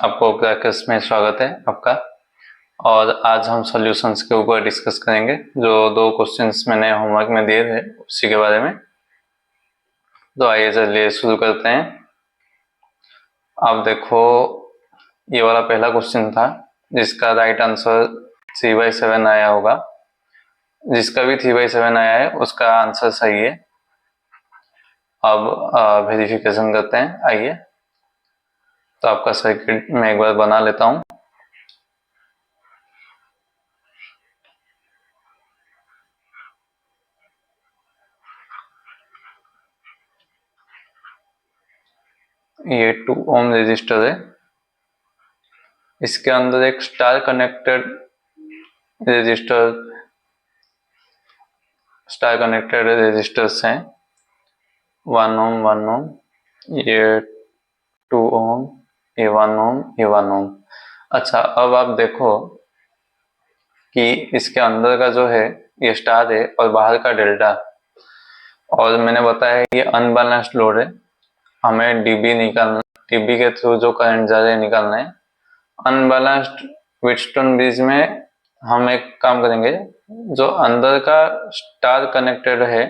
आपको क्लैक्स में स्वागत है आपका। और आज हम सॉल्यूशंस के ऊपर डिस्कस करेंगे। जो दो क्वेश्चंस मैंने होमवर्क में दिए थे उसी के बारे में। तो आइए चलिए शुरू करते हैं। आप देखो, ये वाला पहला क्वेश्चन था जिसका राइट आंसर 3/7 आया होगा। जिसका भी 3/7 आया है उसका आंसर सही है। अब वेरिफिकेशन करते हैं। आइए, तो आपका सर्किट मैं एक बार बना लेता हूँ। ये 2 ओम रेजिस्टर है। इसके अंदर एक स्टार कनेक्टेड रेजिस्टर्स हैं। 1 ओम, 1 ओम, ये 2 ओम, ये 1 ओम, ये 1 ओम। अच्छा, अब आप देखो कि इसके अंदर का जो है ये स्टार है और बाहर का डेल्टा। और मैंने बताया ये अनबैलेंस्ड लोड है। हमें डीबी के थ्रू जो करंट जा रहे हैं निकालना है। अनबैलेंस्ड व्हीटस्टोन ब्रिज में हम एक काम करेंगे, जो अंदर का स्टार कनेक्टेड है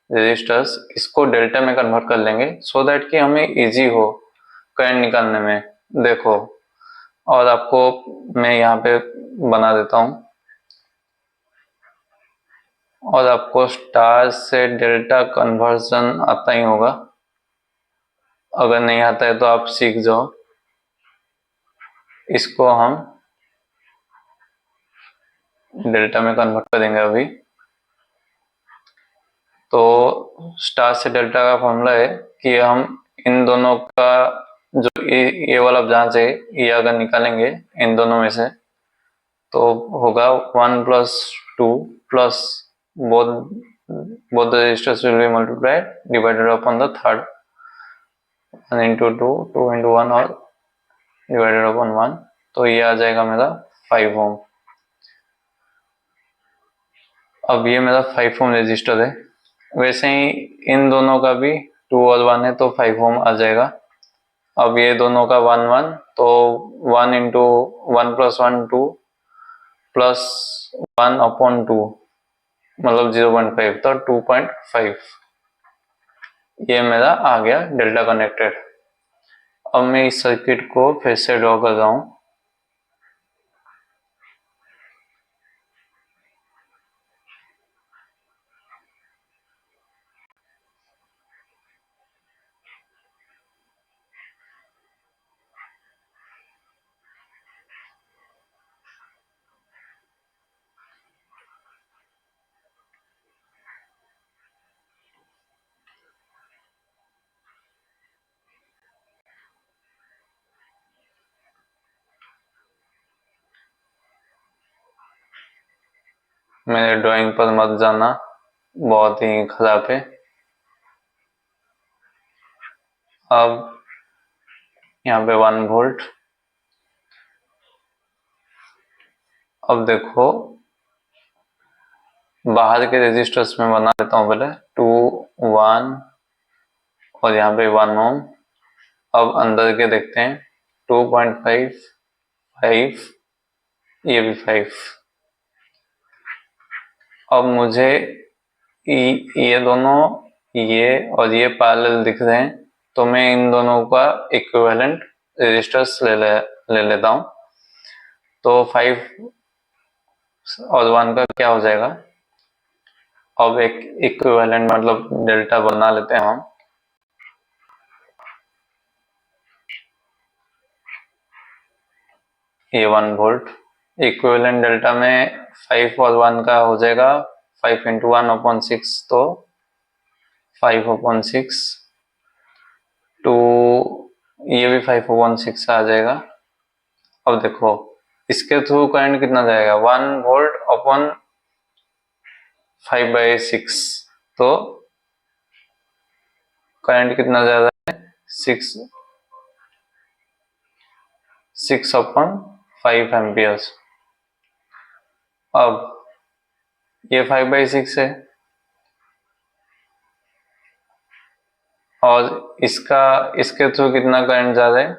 रेजिस्टर्स, इसको डेल्टा में कन्वर्ट कर लेंगे सो दैट कि हमें इजी हो करंट निकालने में। देखो, और आपको मैं यहाँ पे बना देता हूँ। और आपको स्टार से डेल्टा कन्वर्जन आता ही होगा। अगर नहीं आता है तो आप सीख जाओ। इसको हम डेल्टा में कन्वर्ट करेंगे अभी। तो स्टार से डेल्टा का फॉर्मूला है कि हम इन दोनों का जो ये वाला ब्रांच है ये अगर निकालेंगे इन दोनों में से, तो होगा 1 + 2 plus both the resistors will be multiplied divided upon the third, 1 into 2, 2 into 1 और डिवाइडेड अपॉन 1। तो ये आ जाएगा मेरा 5 ओम। अब ये मेरा 5 ओम रेजिस्टर है। वैसे ही इन दोनों का भी 2 और 1 है तो 5 ओम आ जाएगा। अब ये दोनों का 1 1, तो 1 into 1 + 1 2 प्लस 1 अपॉन 2 मतलब 0.5, तो 2.5। ये मेरा आ गया डेल्टा कनेक्टेड। अब मैं इस सर्किट को फिर से ड्रॉ कर रहा हूँ। मेरे ड्राइंग पर मत जाना, बहुत ही खराब है। अब यहाँ पे 1 वोल्ट। अब देखो, बाहर के रेजिस्टर्स में बना देता हूँ पहले 2 1 और यहाँ पे 1 ओम। अब अंदर के देखते हैं 2.5 5, ये भी 5। अब मुझे ये दोनों, ये और ये पैरेलल दिख रहे हैं, तो मैं इन दोनों का इक्विवेलेंट रेजिस्टर्स ले लेता हूँ। तो 5 और 1 का क्या हो जाएगा। अब एक इक्विवेलेंट मतलब डेल्टा बना लेते हैं हम। ये 1 वोल्ट इक्विवेलेंट डेल्टा में 5 और 1 का हो जाएगा 5 into 1/6, तो 5/6 टू, ये भी 5/6 आ जाएगा। अब देखो, इसके थ्रू करंट कितना जाएगा 1 वोल्ट अपॉन 5/6, तो करंट कितना जा रहा है 6/5 एम्पियर्स। अब ये 5/6 है और इसके थ्रू कितना करंट जा रहा है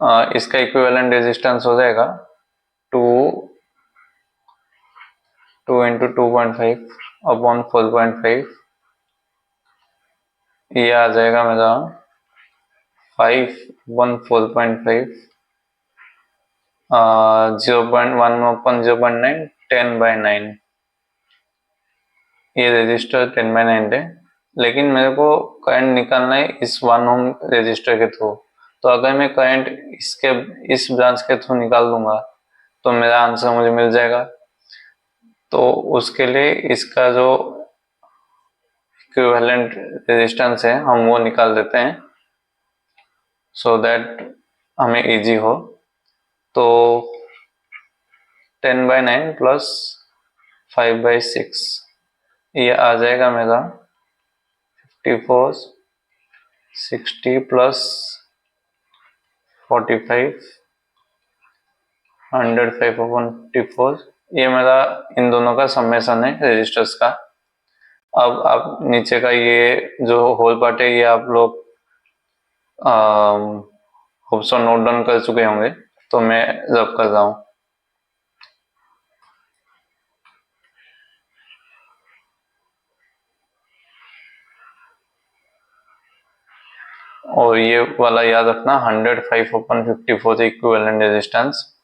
इसका इक्विवेलेंट रेजिस्टेंस हो जाएगा 2 इंटू 2.5 अपॉन 4.5, ये आ जाएगा मेरा 5 अपॉन 4.5, 0.1 अपॉन 0.9, 10/9। ये रजिस्टर 10/9 है, लेकिन मेरे को करंट निकालना है इस 1 ओम रजिस्टर के थ्रू। तो अगर मैं करंट इस ब्रांच के थ्रू निकाल दूंगा तो मेरा आंसर मुझे मिल जाएगा। तो उसके लिए इसका जो इक्विवेलेंट रेजिस्टेंस है हम वो निकाल देते हैं, सो दैट हमें इजी हो। तो 10/9 प्लस 5/6, ये आ जाएगा मेरा 54, 60 प्लस 45, 105 अपॉन 54। ये मेरा इन दोनों का समेशन है रेजिस्टर्स का। अब आप नीचे का ये जो होल पार्ट है ये आप लोग ऑप्शन नोट डाउन कर चुके होंगे, तो मैं रब कर रहा हूँ। और ये वाला याद रखना 105 अपॉन 54 इक्विवेलेंट रेजिस्टेंस।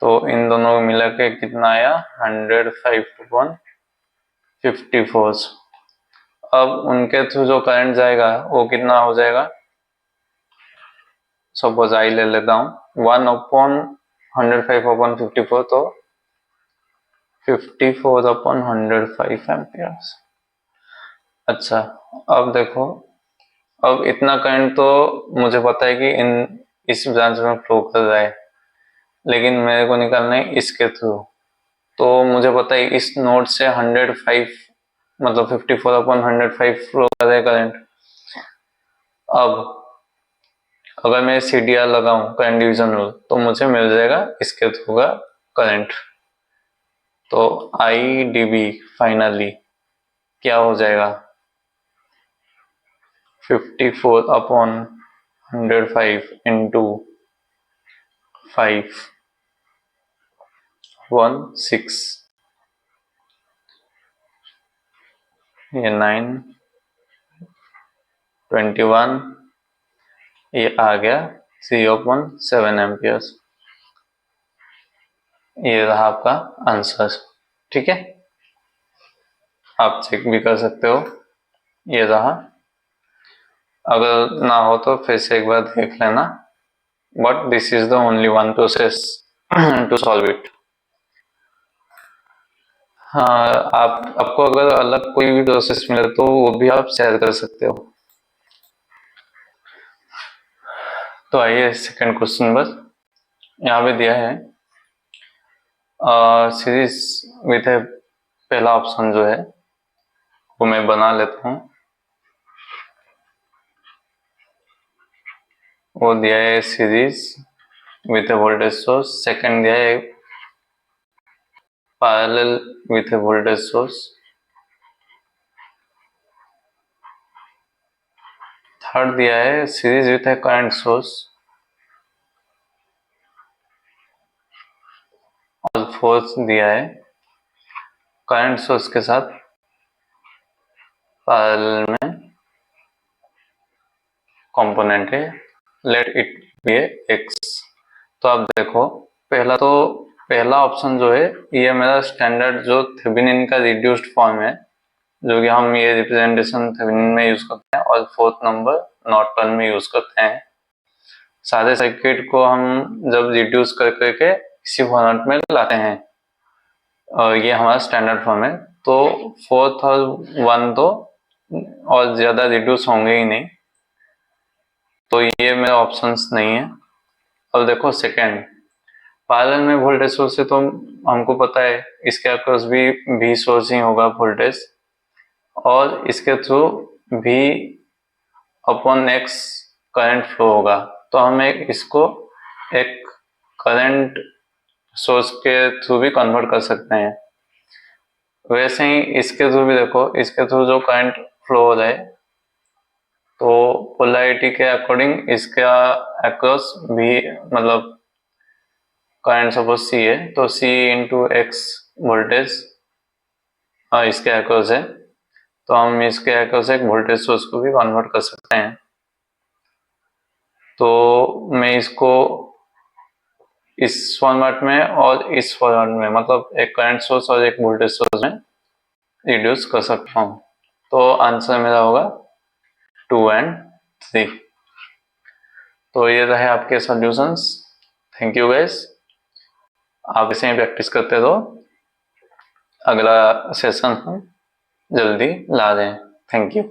तो इन दोनों को मिला के कितना आया 105 अपॉन 54। अब उनके थ्रू जो करंट जाएगा वो कितना हो जाएगा, सपोज आई ले लेता हूँ 1 अपॉन 105 अपॉन 54, तो 54 अपॉन 105 एम्पियर्स। अच्छा, अब देखो, अब इतना करंट तो मुझे पता है कि इस ब्रांच में फ्लो कर रहा है, लेकिन मेरे को निकालना है इसके थ्रू। तो मुझे पता है इस नोड से 105 मतलब 54 अपॉन 105 फ्लो कर रहा है करंट। अब अगर मैं CDR लगाऊं करंट डिवीजन रूल तो मुझे मिल जाएगा इसके थ्रू का करंट। तो IDB फाइनली क्या हो जाएगा 54 अपॉन 105 इंटू 5, 16, ये 9, 21, ये आ गया 3/7 एम्पियर्स। ये रहा आपका आंसर, ठीक है, आप चेक भी कर सकते हो। ये रहा, अगर ना हो तो फिर से एक बार देख लेना, but this is the only one process to solve it. हाँ, आपको अगर अलग कोई भी प्रोसेस मिले तो वो भी आप शेयर कर सकते हो। तो आइए सेकंड क्वेश्चन पर, यहाँ पे दिया है सीरीज विथ है, पहला ऑप्शन जो है वो मैं बना लेता हूँ। वो दिया है series with A voltage source, second दिया है parallel with A voltage source, third दिया है series with A current source, और फोर्थ दिया है करंट सोर्स के साथ पैरेलल में कंपोनेंट है, लेट इट बी एक्स। तो आप देखो, पहला ऑप्शन जो है ये मेरा स्टैंडर्ड जो थेवेनिन का रिड्यूस्ड फॉर्म है, जो कि हम ये रिप्रेजेंटेशन थेवेनिन में यूज करते हैं, और फोर्थ नंबर नॉर्टन में यूज करते हैं। सारे सर्किट को हम जब रिड्यूस कर करके इसी फॉर्मेट में लाते हैं, और ये हमारा स्टैंडर्ड फॉर्म है। तो फोर्थ और वन तो और ज्यादा रिड्यूस होंगे ही नहीं, तो ये मेरा ऑप्शंस नहीं है। अब देखो सेकेंड, पैरेलल में वोल्टेज सोर्स है तो हमको पता है इसके अक्रॉस भी सोर्स ही होगा वोल्टेज, और इसके थ्रू भी अपॉन एक्स करंट फ्लो होगा। तो हम इसको एक करंट सोर्स के थ्रू भी कन्वर्ट कर सकते हैं। वैसे ही इसके थ्रू भी देखो, इसके थ्रू जो करंट फ्लो हो रहा है तो पोलैरिटी के अकॉर्डिंग इसका अक्रॉस भी मतलब करंट सपोज सी है तो सी इंटू एक्स वोल्टेज इसके अक्रॉस है, तो हम इसके अक्रॉस एक वोल्टेज सोर्स को भी कन्वर्ट कर सकते हैं। तो मैं इसको इस फॉर्मेट में और इस फॉर्मेट में मतलब एक करंट सोर्स और एक वोल्टेज सोर्स में रिड्यूस कर सकता हूँ। तो आंसर मेरा होगा 2 and 3। तो ये रहे आपके सॉल्यूशंस। थैंक यू गाइस, आप इसे ही प्रैक्टिस करते रहो, अगला सेशन हम जल्दी ला दें। Thank you.